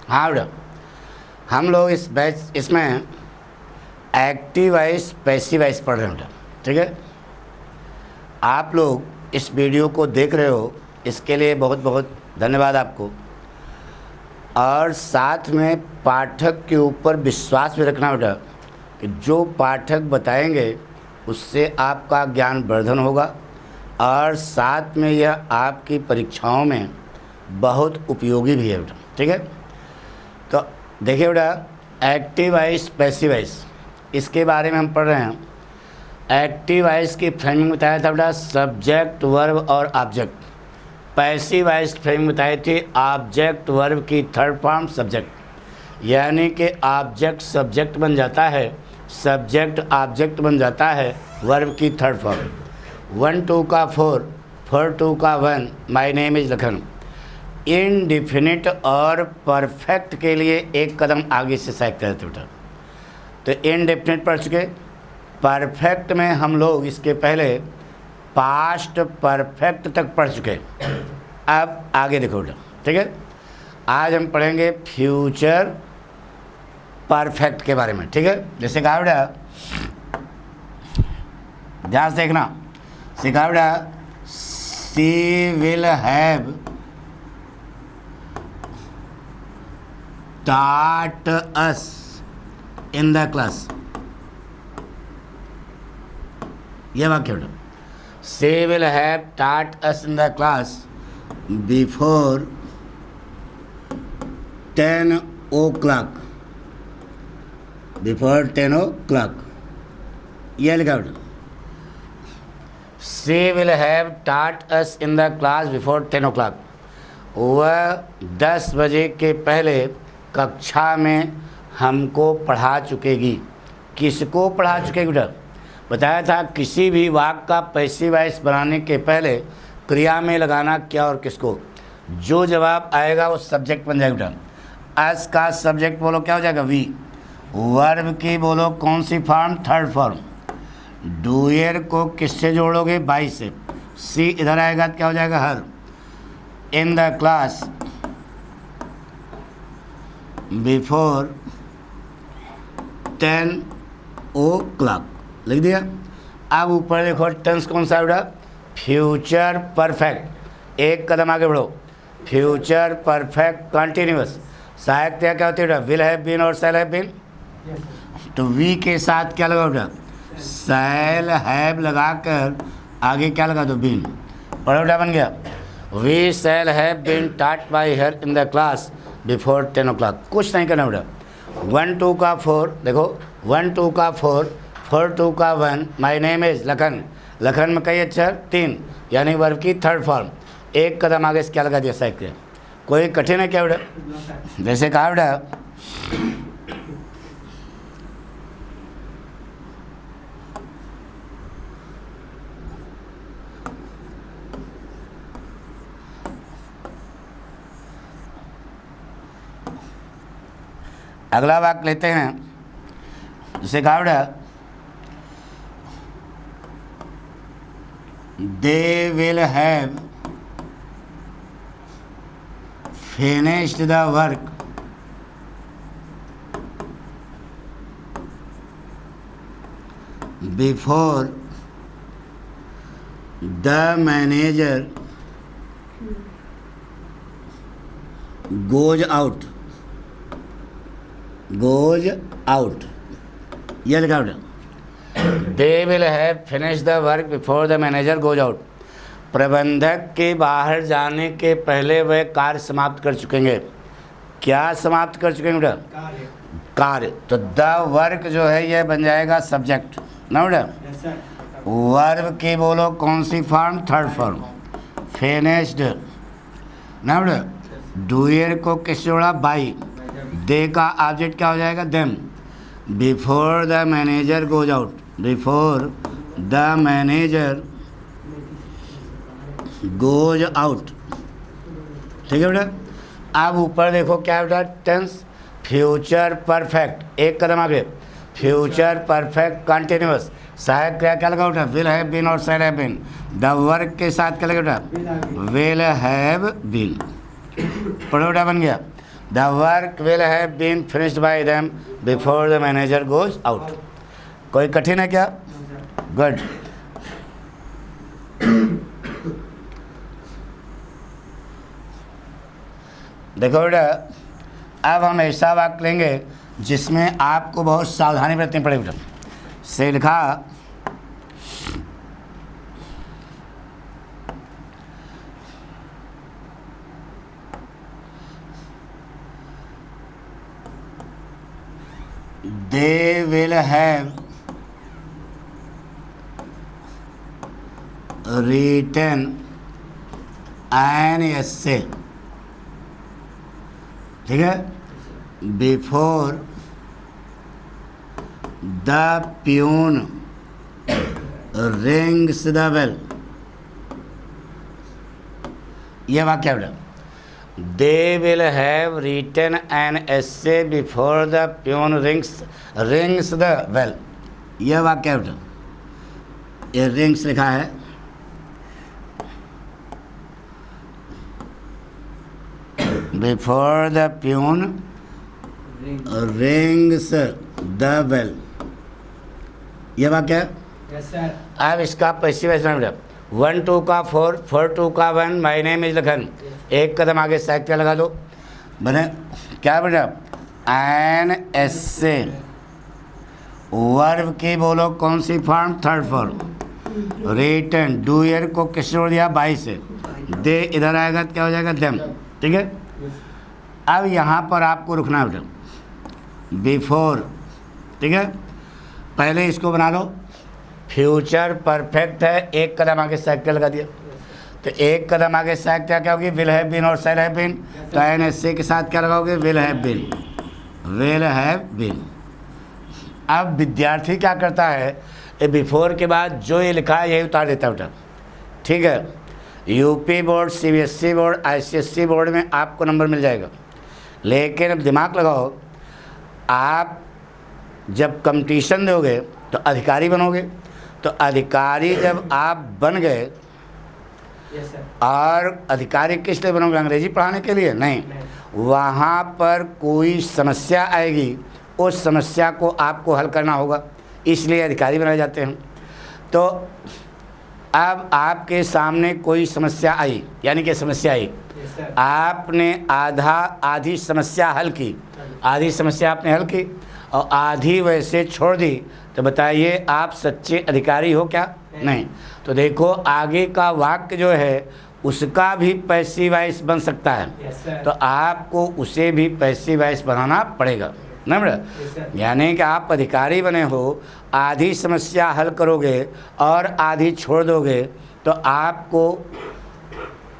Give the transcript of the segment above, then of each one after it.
हाँ बेटा, हम लोग इस बैच इसमें एक्टिव वॉइस पैसिव वॉइस पढ़ रहे हैं बेटा। ठीक है, आप लोग इस वीडियो को देख रहे हो, इसके लिए बहुत बहुत धन्यवाद आपको। और साथ में पाठक के ऊपर विश्वास भी रखना बेटा कि जो पाठक बताएंगे उससे आपका ज्ञान वर्धन होगा और साथ में यह आपकी परीक्षाओं में बहुत उपयोगी भी है बेटा। ठीक है, तो देखिए बेटा, एक्टिव वॉइस पैसिव वॉइस इसके बारे में हम पढ़ रहे हैं। एक्टिव वॉइस की फ्रेमिंग बताया था बेटा सब्जेक्ट वर्ब और ऑब्जेक्ट। पैसिव वॉइस फ्रेमिंग बताई थी ऑब्जेक्ट वर्ब की थर्ड फॉर्म सब्जेक्ट, यानी कि ऑब्जेक्ट सब्जेक्ट बन जाता है, सब्जेक्ट ऑब्जेक्ट बन जाता है वर्ब की थर्ड फॉर्म। 1 2 का 4, 4 2 का 1, my name is Lakhan. Indefinite और परफेक्ट के लिए एक कदम आगे से साइक करते बेटा। तो इनडेफिनिट पढ़ चुके, परफेक्ट में हम लोग इसके पहले पास्ट परफेक्ट तक पढ़ चुके। अब आगे देखो बेटा, ठीक है, आज हम पढ़ेंगे फ्यूचर परफेक्ट के बारे में। ठीक है, जैसे कहा बेटा, ध्यान से देखना, सिखा बेटा she will have taught us in the class। ये वाक्य बेटा, she will have taught us in the class before 10 o'clock। before 10 o'clock ये लिखा बेटा, she will have taught us in the class before 10 o'clock। वह 10 बजे के पहले कक्षा में हमको पढ़ा चुकेगी। किसको पढ़ा चुकेगी बेटा? बताया था किसी भी वाक्य का पैसिव वॉइस बनाने के पहले क्रिया में लगाना क्या और किसको। जो जवाब आएगा वो सब्जेक्ट बन जाएगा बेटा। एस का सब्जेक्ट बोलो क्या हो जाएगा? वी। वर्ब की बोलो कौन सी फॉर्म? Third form. डूयर को किससे जोड़ोगे? बाई से। सी इधर आएगा तो क्या हो जाएगा? Her. In the class before 10 o'clock लिख दिया। अब ऊपर देखो टेंस कौन सा बेटा? Future perfect. एक कदम आगे बढ़ो, फ्यूचर परफेक्ट कंटिन्यूअस। सहायक क्या होती है बेटा? विल हैव बीन और शैल हैव बीन। तो वी के साथ क्या लगाओ बेटा? शैल हैव लगाकर आगे क्या लगा दो? बीन। पढ़ो बेटा, बन गया। We shall have been taught by her in the class before 10 o'clock। कुछ नहीं करना बेटा। 1 2 का 4 देखो, 1 2 का 4, 4 2 का 1, my name is Lakhan. Lakhan में कई अक्षर? 3, यानी वर्ब की थर्ड फॉर्म। एक कदम आगे से क्या लगा दिया? साइकिल। कोई कठिन है क्या बेटा? जैसे कहा बेटा, अगला वाक्य लेते हैं। जैसे कहा बेटा, they will have finished the work before the manager goes out. Goes out ये लिखा बेटा। They will have finish the work before the manager goes out. प्रबंधक के बाहर जाने के पहले वह कार्य समाप्त कर चुकेंगे। क्या समाप्त कर चुकेंगे बेटा? कार्य। तो द वर्क जो है यह बन जाएगा सब्जेक्ट ना बेटा। वर्ब की बोलो कौन सी फॉर्म? Third form. फिनिश्ड ना बेटा। डूयर को किस जोड़ा? बाई। दे का ऑब्जेक्ट क्या हो जाएगा? Them. Before the manager goes out. Before the manager goes out. ठीक है बेटा। अब ऊपर देखो क्या बेटा? Tense future perfect. एक कदम आगे, फ्यूचर परफेक्ट कंटिन्यूअस। सहायक क्रिया क्या लगा बेटा? विल हैव बीन और shall have been. The work के साथ क्या लगा बेटा? Will have been. पढ़ो बेटा, बन गया। The work will have been finished by them before the manager goes out. कोई कठिन है क्या? गुड। देखो बेटा, अब हम ऐसा वाक्य लेंगे जिसमें आपको बहुत सावधानी बरतनी पड़ेगी बेटा। से लिखा they will have written an essay, ठीक है, before the peon rings the bell। यह वाक्य बेटा, they will have written an essay before the peon rings the bell। यह वाक्य बेटा, ये रिंग्स लिखा है, before the peon rings the bell। यह वाक्य है। Yes sir. अब इसका पैसिव वॉइस बेटा, 1 2 का 4 4 2 का 1 माय नेम इज लखन, एक कदम आगे साहित्य लगा दो, बने क्या बेटा, एन एसे। वर्ब की बोलो कौन सी फॉर्म? Third form. रिटन डूयर को किसने जोड़ दिया? बाई से। दे इधर आएगा तो क्या हो जाएगा? देम। ठीक है, अब यहाँ पर आपको रुकना है बेटा, बिफोर। ठीक है, पहले इसको बना लो, फ्यूचर परफेक्ट है, एक कदम आगे साइकिल लगा दिया, तो एक कदम आगे साइकिल क्या होगी? विल हैव बीन और शैल हैव बीन, तो एन एस के साथ क्या लगाओगे? Will have been, will have been. अब विद्यार्थी क्या करता है, ये बिफोर के बाद जो ये लिखा है यही उतार देता है बेटा। ठीक है, UP board, CBSE board, ICSE board में आपको नंबर मिल जाएगा, लेकिन अब दिमाग लगाओ, आप जब कंपटीशन दोगे तो अधिकारी बनोगे, तो अधिकारी जब आप बन गए, यस सर। और अधिकारी किस लिए बनोगे? अंग्रेजी पढ़ाने के लिए? नहीं, वहाँ पर कोई समस्या आएगी, उस समस्या को आपको हल करना होगा, इसलिए अधिकारी बनाए जाते हैं। तो अब आपके सामने कोई समस्या आई, यानी कि समस्या आई, यस सर। आपने आधी समस्या हल की, आधी समस्या आपने हल की और आधी वैसे छोड़ दी, तो बताइए आप सच्चे अधिकारी हो क्या? नहीं। तो देखो आगे का वाक्य जो है उसका भी पैसिव वॉइस बन सकता है, यस सर। तो आपको उसे भी पैसिव वॉइस बनाना पड़ेगा ना यस बेटा। सर। यानी कि आप अधिकारी बने हो, आधी समस्या हल करोगे और आधी छोड़ दोगे, तो आपको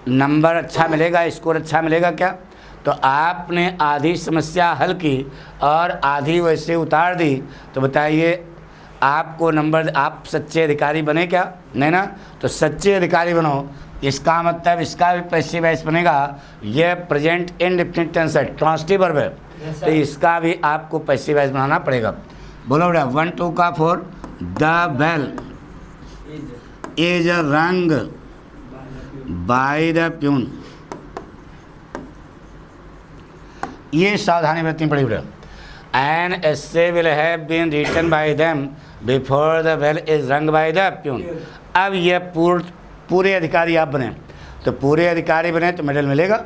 नंबर अच्छा मिलेगा, स्कोर अच्छा मिलेगा क्या? तो आपने आधी समस्या हल की और आधी वैसे उतार दी, तो बताइए आपको नंबर, आप सच्चे अधिकारी बने क्या? नहीं ना। तो सच्चे अधिकारी बनो, इसका मतलब इसका भी पैसिव वॉइस बनेगा। ये प्रेजेंट इंडेफिनिट टेंस है, ट्रांजिटिव वर्ब है, Yes, तो sir। इसका भी आपको पैसिव वॉइस बनाना पड़ेगा। बोलो बेटा, 1 2 का 4, the bell is rung by the peon. ये सावधानी बरतनी पड़ेगी बेटा। An essay will have been written by them before the bell is rung by the peon. अब ये पूरे अधिकारी आप बने, तो पूरे अधिकारी बने तो मेडल मिलेगा,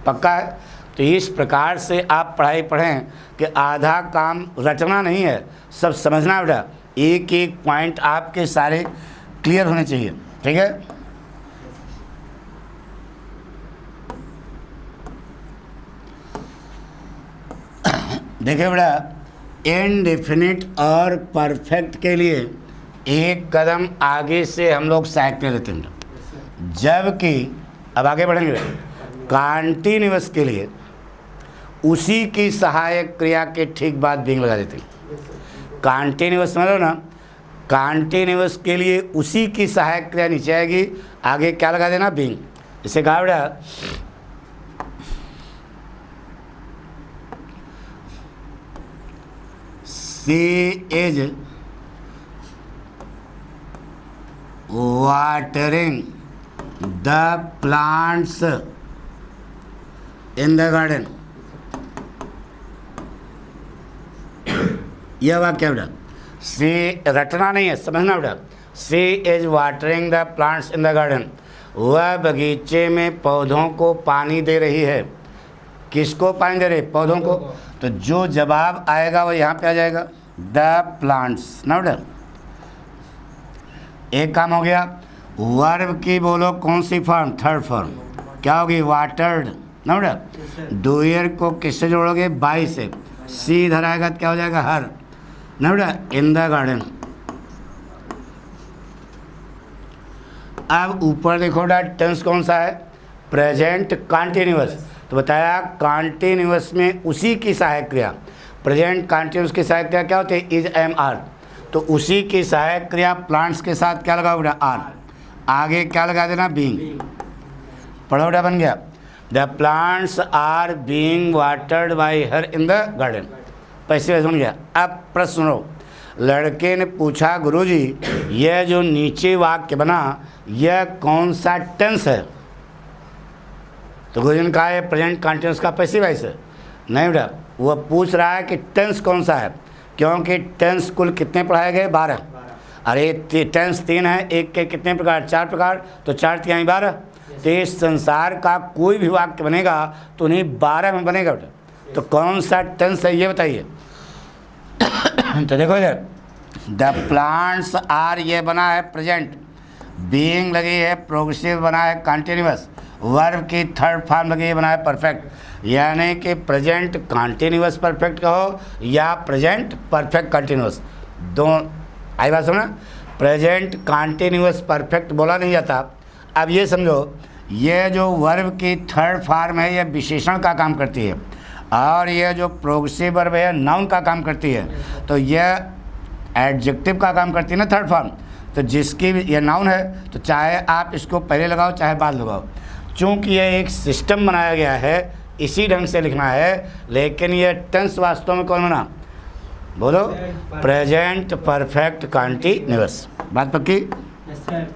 पक्का है। तो इस प्रकार से आप पढ़ाई पढ़ें कि आधा काम रटना नहीं है, सब समझना बेटा, एक एक पॉइंट आपके सारे क्लियर होने चाहिए। ठीक है, देखिए बेटा, इनडेफिनिट और परफेक्ट के लिए एक कदम आगे से हम लोग साइकिल लेते हैं, जबकि अब आगे बढ़ेंगे, कॉन्टिन्यूअस के लिए उसी की सहायक क्रिया के ठीक बाद बीइंग लगा देते हैं। कॉन्टिन्यूअस समझ लो ना, कॉन्टिन्यूअस के लिए उसी की सहायक क्रिया नीचे आएगी, आगे क्या लगा देना? बीइंग। इसे कहा बेटा, she is watering the plants in the garden। यह वाक्य बेटा, सी रटना नहीं है, समझना बेटा। She is watering the plants in the garden, वह बगीचे में पौधों को पानी दे रही है। किसको पानी दे रही है? पौधों को। तो जो जवाब आएगा वो यहाँ पे आ जाएगा, द प्लांट्स ना बेटा। एक काम हो गया। वर्ब की बोलो कौन सी फॉर्म? थर्ड फॉर्म क्या होगी? वाटर्ड ना बेटा। डूयर को किससे जोड़ोगे? बाई से। सी इधर आएगा तो क्या हो जाएगा? हर ना बेटा, इन द गार्डन। अब ऊपर देखो बेटा, टेंस कौन सा है? Present continuous. तो बताया कॉन्टिन्यूअस में उसी की सहायक क्रिया, प्रेजेंट कॉन्टिन्यूअस की सहायक क्रिया क्या होती है? Is, am, are. तो उसी की सहायक क्रिया प्लांट्स के साथ क्या लगाओ बेटा? आर। आगे क्या लगा देना? बीइंग। पढ़ो बेटा, बन गया। The plants are being watered by her in the garden. पैसे सुन गया। अब प्रश्न सुनो। लड़के ने पूछा, गुरुजी यह जो नीचे वाक्य बना यह कौन सा टेंस है? तो गुरुजी ने कहा है प्रेजेंट कॉन्टिन्यूअस का पैसिव वॉइस है। नहीं बेटा, वह पूछ रहा है कि टेंस कौन सा है, क्योंकि टेंस कुल कितने पढ़ाए गए? 12। अरे टेंस 3 है, एक के कितने प्रकार? 4 प्रकार। तो 4 3 12। तो इस संसार का कोई भी वाक्य बनेगा तो उन्हीं 12 में बनेगा बेटा। तो कौन सा टेंस है ये बताइए। तो देखो इधर, द प्लांट्स आर ये बना है प्रेजेंट, बीइंग लगी है प्रोग्रेसिव बना है कॉन्टिन्यूअस, वर्ब की थर्ड फॉर्म लगी है बना है परफेक्ट। यानी कि प्रेजेंट कॉन्टिन्यूअस परफेक्ट कहो या प्रेजेंट परफेक्ट कॉन्टिन्यूअस, दो आई बात समझना। प्रेजेंट कॉन्टिन्यूअस परफेक्ट बोला नहीं जाता। अब ये समझो, ये जो वर्ब की थर्ड फॉर्म है ये विशेषण का काम करती है, और ये जो प्रोग्रेसिव वर्ब है नाउन का काम करती है। तो यह एडजेक्टिव का काम करती है ना थर्ड फॉर्म। तो जिसकी ये नाउन है तो चाहे आप इसको पहले लगाओ चाहे बाद लगाओ, चूँकि ये एक सिस्टम बनाया गया है इसी ढंग से लिखना है। लेकिन ये टेंस वास्तव में कौन बना? बोलो, प्रेजेंट परफेक्ट कॉन्टिन्यूअस। बात पक्की? Yes sir.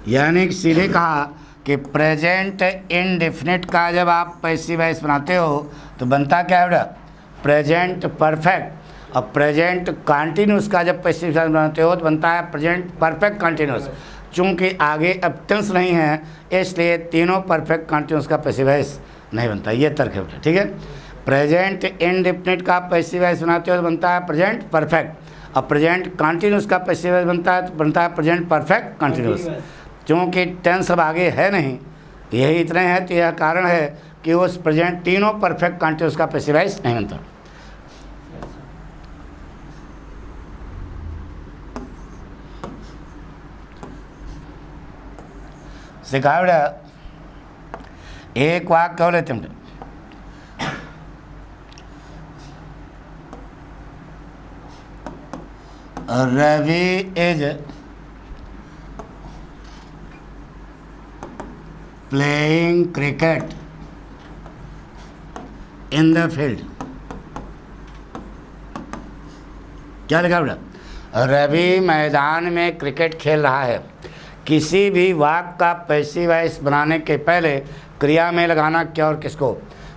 यानी कि सीधे कहा कि प्रेजेंट इनडेफिनिट का जब आप पैसिव वॉइस बनाते हो तो बनता क्या है बेटा? Present perfect. और प्रेजेंट कॉन्टिन्यूअस का जब पैसिव वॉइस बनाते हो तो बनता है प्रेजेंट परफेक्ट कॉन्टिन्यूअस। चूँकि आगे अब टेंस नहीं है इसलिए तीनों परफेक्ट कॉन्टिन्यूअस का पैसिव वॉइस नहीं बनता। ये तर्क है बेटा, ठीक है। प्रेजेंट इनडेफिनिट का पैसिव वॉइस बनाते हो तो बनता है प्रेजेंट परफेक्ट, और प्रेजेंट कॉन्टिन्यूअस का पैसिव वॉइस बनता है तो बनता है प्रेजेंट परफेक्ट कॉन्टिन्यूअस। क्योंकि टेंस अब आगे है नहीं, यही इतने हैं, तो यह कारण है कि उस प्रेजेंट तीनों परफेक्ट कॉन्टिन्यूअस का पैसिव वॉइस नहीं बनता। सिखाओ बेटा, एक वाक्य क्यों लेते हैं? Ravi is playing cricket in the field. क्या लिखा बेटा? रवि मैदान में क्रिकेट खेल रहा है। किसी भी वाक्य का पैसिव वॉइस बनाने के पहले क्रिया में लगाना क्या और किसको?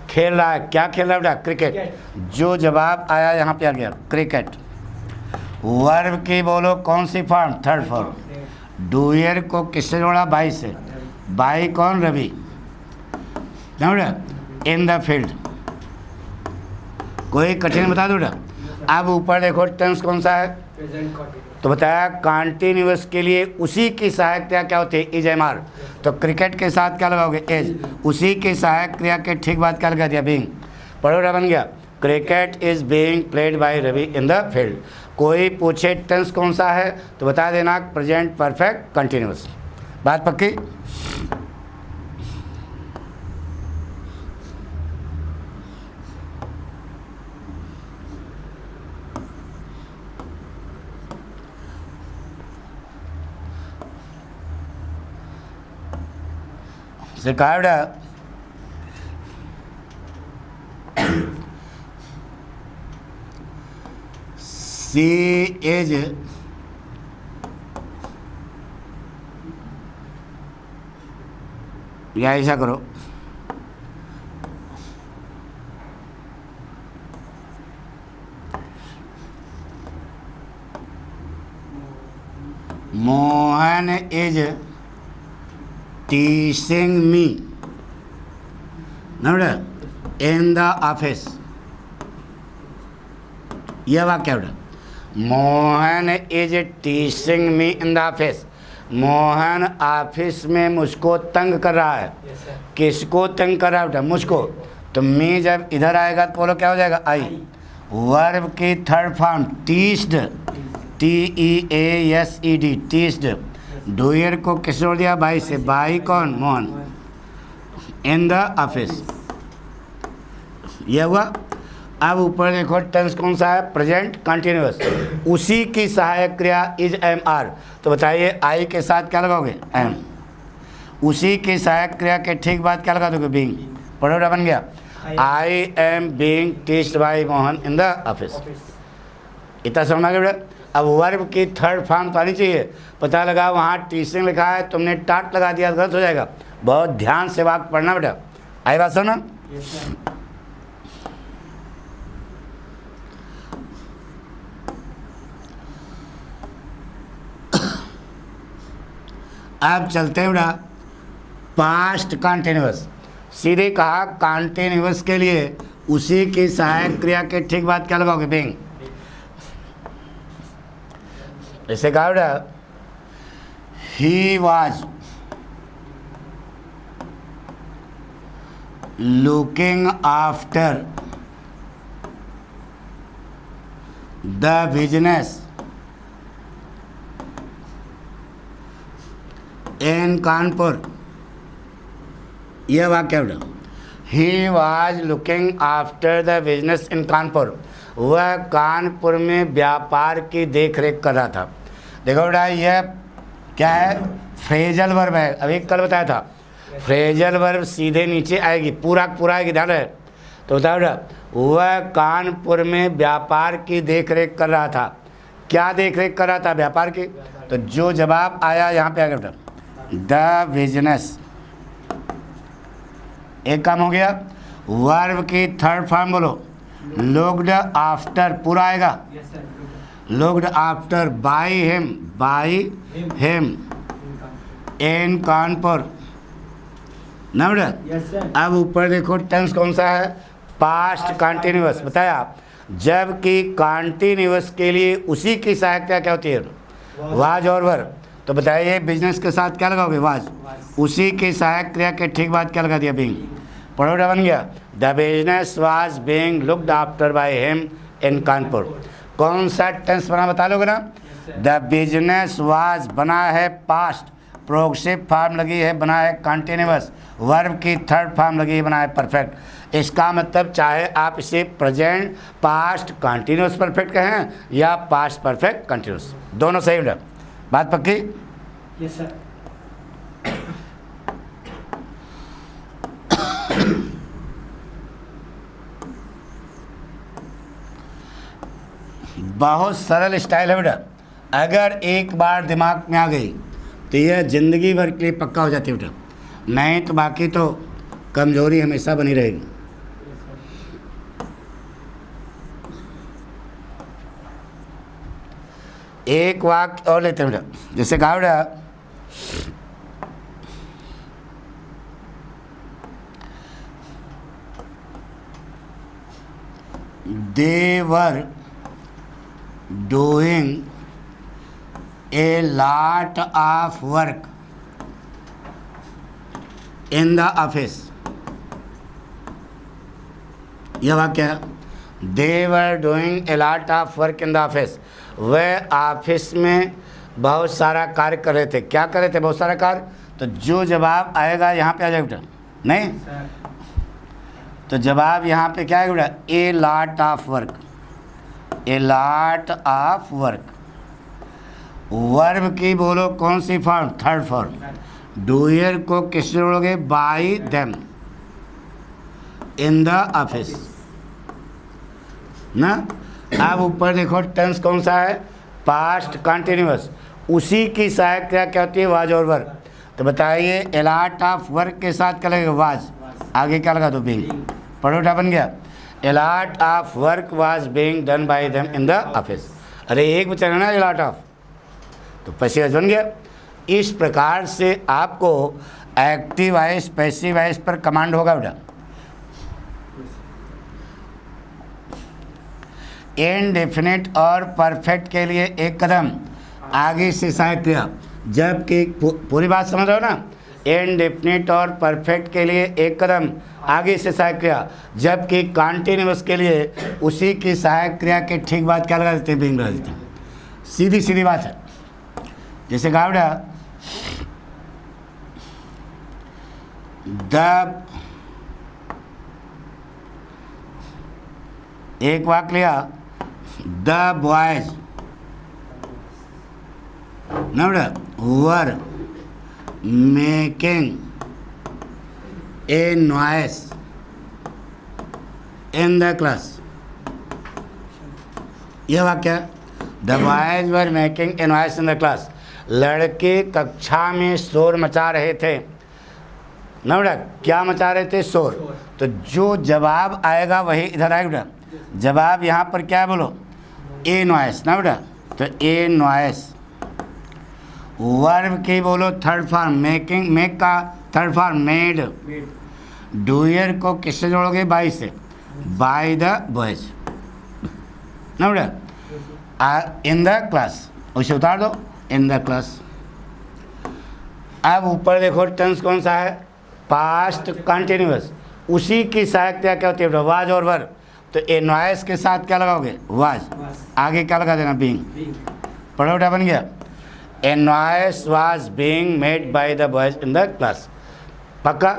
खेल रहा है। क्या खेल रहा है बेटा? क्रिकेट। जो जवाब आया यहाँ पे आ गया क्रिकेट। वर्ब की बोलो कौन सी फॉर्म? Third form. डूयर को किससे जोड़ा? बाई से। बाई कौन? रवि। In the field. कोई कठिन बता दो बेटा। अब ऊपर देखो टेंस कौन सा है? Present continuous. तो बताया कॉन्टिन्यूअस के लिए उसी की सहायक क्रिया क्या होती है? Is, am, are. तो क्रिकेट के साथ क्या लगाओगे? एज। उसी की सहायक क्रिया के ठीक बाद क्या लगा दिया? बीइंग। पढ़ोड़ा बन गया। Cricket is being played by Ravi in the field. कोई पूछे टेंस कौन सा है तो बता देना प्रेजेंट परफेक्ट कंटिन्यूअस। बात पक्की? सिखाओ बेटा। सी इज या ऐसा करो, मोहन इज टीचिंग मी ना बेटा इन द ऑफिस। यह वाक्य बेटा, Mohan is teaching me in the office. Mohan office में मुझको तंग कर रहा है। Yes, sir. किसको तंग कर रहा है बेटा? मुझको। तो मी जब इधर आएगा तो बोलो क्या हो जाएगा? आई। वर्ब की थर्ड फॉर्म टीच्ड, TEASED, टीच्ड। डूयर को किस जोड़ दिया? बाई से। बाई कौन? मोहन। In the office. यह हुआ। अब ऊपर देखो टेंस कौन सा है? Present continuous. उसी की सहायक क्रिया इज एम आर। तो बताइए आई के साथ क्या लगाओगे? एम। उसी की सहायक क्रिया के ठीक बाद क्या लगा दोगे? बीइंग। पढ़ोड़ा बन गया। आई एम बीइंग टीच्ड by Mohan in the office. इतना समझ आ गया बेटा? अब वर्ब की थर्ड फॉर्म तो आनी चाहिए। पता लगा वहाँ टीचिंग लिखा है, तुमने टाट लगा दिया, गलत हो जाएगा। बहुत ध्यान से वाक्य पढ़ना बेटा। आई बात सुनो। Yes, sir. अब चलते हैं बेटा पास्ट कंटिन्यूअस। सीधे कहा कंटिन्यूअस के लिए उसी की सहायक क्रिया के ठीक बाद क्या लगाओगे? बीइंग। ऐसे कहा बेटा he was looking after the business in Kanpur. यह वाक्य है बेटा, he was looking after the business in Kanpur. वह कानपुर में व्यापार की देख रेख कर रहा था। देखो बेटा यह क्या है? फ्रेजल वर्ब है। अभी कल बताया था फ्रेजल वर्ब सीधे नीचे आएगी, पूरा पूरा आएगी, ध्यान है। तो बताओ बेटा वह कानपुर में व्यापार की देख रेख कर रहा था। क्या देख रेख कर रहा था? व्यापार की। तो जो जवाब आया यहाँ पे आएगा बेटा द बिजनेस। एक काम हो गया। वर्ब की थर्ड फॉर्म बोलो लुक्ड आफ्टर, पूरा आएगा। Yes, sir. Looked after by him, by him in Kanpur ना बेटा। Yes, sir. अब ऊपर देखो टेंस कौन सा है? Past continuous. बताया जबकि कंटिन्यूअस के लिए उसी की सहायकता क्या होती है? वाज और वर्ब। तो बताइए बिजनेस के साथ क्या लगाओगे? वाज। उसी की सहायक क्रिया के ठीक बाद क्या लगा दिया? बीइंग। पढ़ोड़ा बन गया the business was being looked after by him in Kanpur. कौन सा टेंस बना बता लोगे ना? द बिजनेस वाज बना है पास्ट, प्रोग्रेसिव फॉर्म लगी है, बना है कंटिन्यूअस, वर्ब की थर्ड फॉर्म लगी है, बना है परफेक्ट। इसका मतलब चाहे आप इसे प्रेजेंट पास्ट कंटिन्यूअस परफेक्ट कहें या पास्ट परफेक्ट कंटिन्यूअस, दोनों सही बेटा। बात पक्की? Yes, sir. बहुत सरल स्टाइल है बेटा। अगर एक बार दिमाग में आ गई तो यह ज़िंदगी भर के लिए पक्का हो जाती है बेटा, नहीं तो बाकी तो कमज़ोरी हमेशा बनी रहेगी। एक वाक्य और लेते हैं बेटा, जैसे कहा बेटा they were doing a lot of work in the office। यह वाक्य है they were doing a lot of work in the office। वह ऑफिस में बहुत सारा कार्य कर रहे थे। क्या कर रहे थे? बहुत सारा कार्य। तो जो जवाब आएगा यहाँ पे आ जाएगा बेटा, नहीं Sir. तो जवाब यहाँ पे क्या है बेटा? A lot of work, a lot of work. Verb की बोलो कौन सी फॉर्म? Third form. डूयर को किससे जोड़ोगे? By them in the office ना। अब ऊपर देखो टेंस कौन सा है? Past continuous. उसी की सहायक क्रिया क्या होती है? वाज और वर्क। तो बताइए ए लॉट ऑफ वर्क के साथ क्या लगेगा? वाज। आगे क्या लगा दो? बीइंग। पढ़ोटा बन गया ए lot of work was being done by them in the office. अरे एक बचा ना ए लॉट ऑफ, तो पैसिव वॉइस बन गया। इस प्रकार से आपको एक्टिव वॉइस पैसिव वॉइस पर कमांड होगा बेटा। इनडेफिनिट और परफेक्ट के लिए एक कदम आगे से सहायक क्रिया, जबकि पूरी बात समझ रहे हो ना, इनडेफिनिट और परफेक्ट के लिए एक कदम आगे से सहायक क्रिया, जबकि कॉन्टिन्यूअस के लिए उसी की सहायक क्रिया के ठीक बाद क्या लगा देते हैं, बीइंग लगा देते हैं। सीधी सीधी बात है। जैसे कहा बेटा द, एक वाक्य लिया द बॉयज ना बेटा were making a noise in the class. यह वाक्य the boys were making a noise in the class, लड़के कक्षा में शोर मचा रहे थे ना बेटा। क्या मचा रहे थे, शोर। तो जो जवाब आएगा वही इधर आएगा बेटा। जवाब यहाँ पर क्या है बोलो, ए नॉइस ना बेटा। तो ए नॉइस, वर्ब की बोलो थर्ड फॉर्म, मेकिंग, मेक का थर्ड फॉर्म मेड। डूयर को किससे जोड़ोगे, बाई से, बाय द बॉयज ना बेटा। इन द क्लास, उसे उतार दो, इन द क्लास। अब ऊपर देखो टेंस कौन सा है, पास्ट कंटिन्यूअस। उसी की सहायक क्रिया क्या होती है, वाज और वर। तो ए नॉइस के साथ क्या लगाओगे, वाज। आगे क्या लगा देना, बीइंग। पढ़ो बेटा, बन गया। A noise was being made by the boys in the class. पक्का।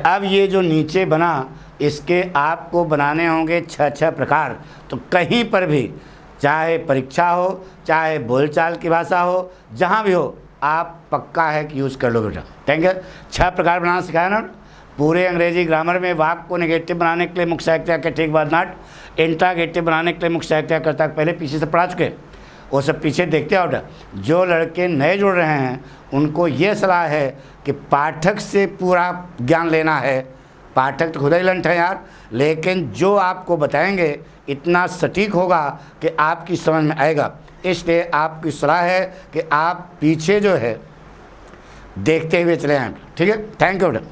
अब ये जो नीचे बना, इसके आपको बनाने होंगे 6 प्रकार। तो कहीं पर भी, चाहे परीक्षा हो, चाहे बोलचाल की भाषा हो, जहाँ भी हो, आप पक्का है कि यूज़ कर लो बेटा। ठीक है। 6 प्रकार बनाना सिखाया ना। पूरे अंग्रेजी ग्रामर में वाक्य को नेगेटिव बनाने के लिए मुख्य सहायक क्रिया के ठीक बाद नॉट, इंट्रागेटिव बनाने के लिए मुख्य सहायक क्रिया करता पहले पीछे से पढ़ा चुके, वो सब पीछे देखते आओ बेटा। जो लड़के नए जुड़ रहे हैं उनको ये सलाह है कि पाठक से पूरा ज्ञान लेना है। पाठक तो खुदा ही लंठ है यार, लेकिन जो आपको बताएंगे इतना सटीक होगा कि आपकी समझ में आएगा। इसलिए आपकी सलाह है कि आप पीछे जो है देखते हुए चले आएँ। ठीक है। थैंक यू बेटा।